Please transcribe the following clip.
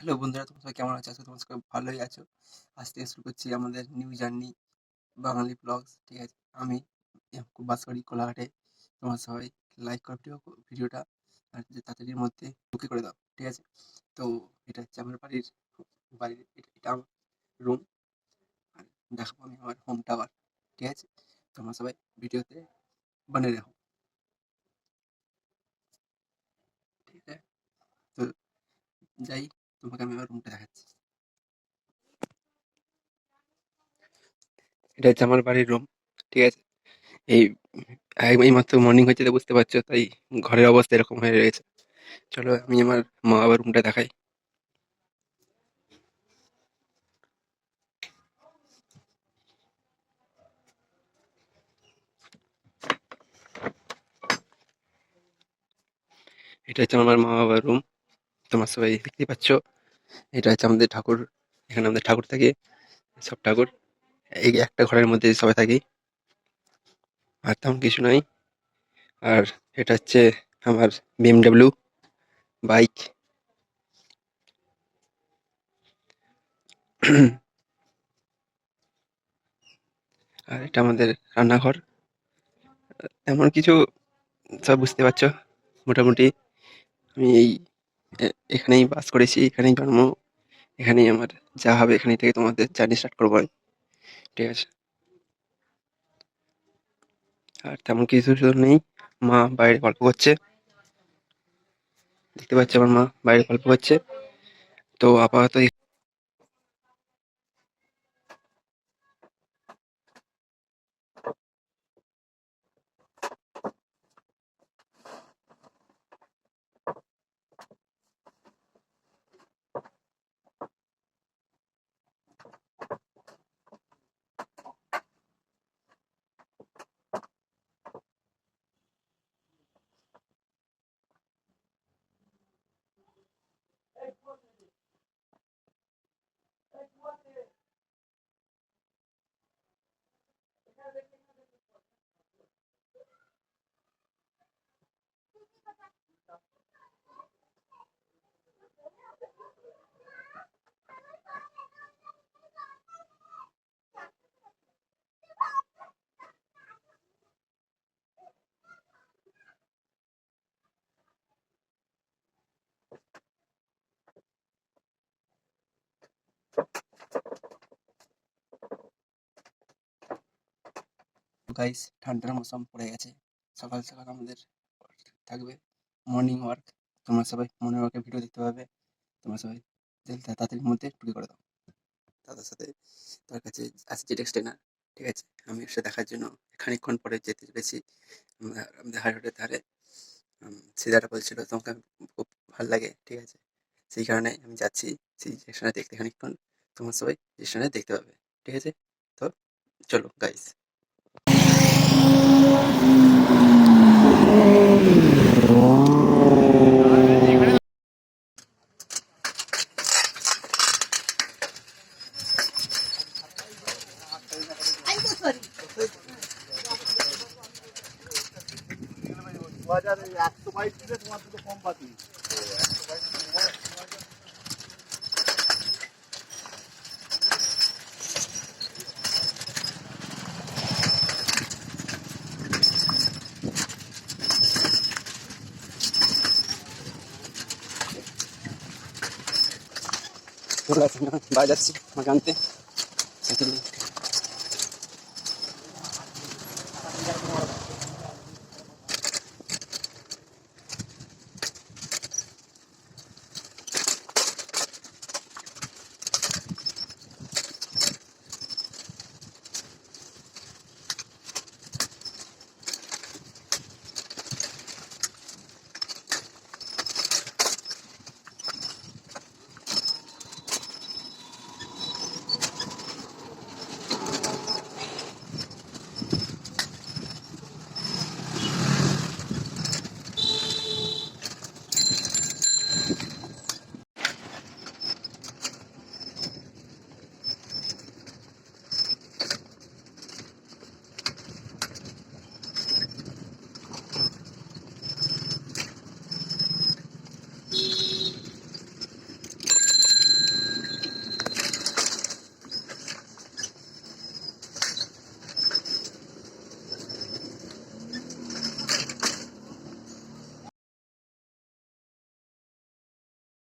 Hello বন্ধুরা, তোমরা সবাই কেমন আছো? আজকে তোমরা সবাই ভালোই আছো। আজ থেকে শুরু করছি আমাদের নিউ জার্নি বাঙালি ব্লগস। ঠিক আছে? আমি বাস করি কোলাঘাটে। তোমরা সবাই লাইক করো ভিডিওটা আর যে তাড়াতাড়ির মধ্যে বুকে করে দাও। ঠিক আছে? তো এটা হচ্ছে আমার বাড়ির এটা আমার রুম। আর দেখাবো আমি আমার হোম টাওয়ার। ঠিক আছে? তোমরা সবাই ভিডিওতে বানিয়ে রাখো। ঠিক আছে? তো যাই, তোমাকে আমি আমার রুমটা দেখাচ্ছি। এটা হচ্ছে আমার বাড়ির রুম। ঠিক আছে? এই এইমাত্র মর্নিং হয়েছে তো বুঝতে পারছো, তাই ঘরের অবস্থা এরকম হয়ে রয়েছে। চলো আমি আমার মা বাবার রুমটা দেখাই। এটা হচ্ছে আমার মা বাবার রুম। তোমার সবাই দেখতেই পাচ্ছ। এটা হচ্ছে আমাদের ঠাকুর। এখানে আমাদের ঠাকুর থাকে, সব ঠাকুর এই একটা ঘরের মধ্যে সবাই থাকি। আর তেমন কিছু নাই। আর এটা হচ্ছে আমার BMW বাইক। আর এটা আমাদের রান্নাঘর। তেমন কিছু, সব বুঝতে পারছো মোটামুটি। আমি এখানেই বাস করেছি, এখানেই জন্ম, এখানেই আমার যা হবে এখানেই থেকে তোমাদের জার্নি স্টার্ট করবো আমি। ঠিক আছে? আর তেমন কিছু শুধু নেই। মা বাইরে গল্প করছে, দেখতে পাচ্ছি আমার মা বাইরে গল্প করছে। তো আপাতত গাইস ঠান্ডার মৌসুম পড়ে গেছে। সকাল সকাল আমাদের থাকবে মর্নিং ওয়ার্ক। তোমরা সবাই মর্নিং ওয়ার্কের ভিডিও দেখতে পাবে। তোমরা সবাই তাড়াতাড়ির মধ্যে টুকি করে দাও। দাদার সাথে তার কাছে আসছে টেক্সট না। ঠিক আছে? আমি এসে দেখার জন্য খানিকক্ষণ পরে যেতে চলেছি আমাদের হাইরোডের ধারে। সিদাটা বলছিল তোমাকে আমি খুব ভালো লাগে। ঠিক আছে? সেই কারণে আমি যাচ্ছি সেই স্টেশনে দেখতে খানিকক্ষণ। তোমার সবাই স্টেশনে দেখতে পাবে। ঠিক আছে? তো চলো গাইস। বাজারে 122 দিলে তোমার দুটো কম পাতি। চলে আসছি, বাইরে যাচ্ছি আমাকে আনতে সাইকেল নিয়ে।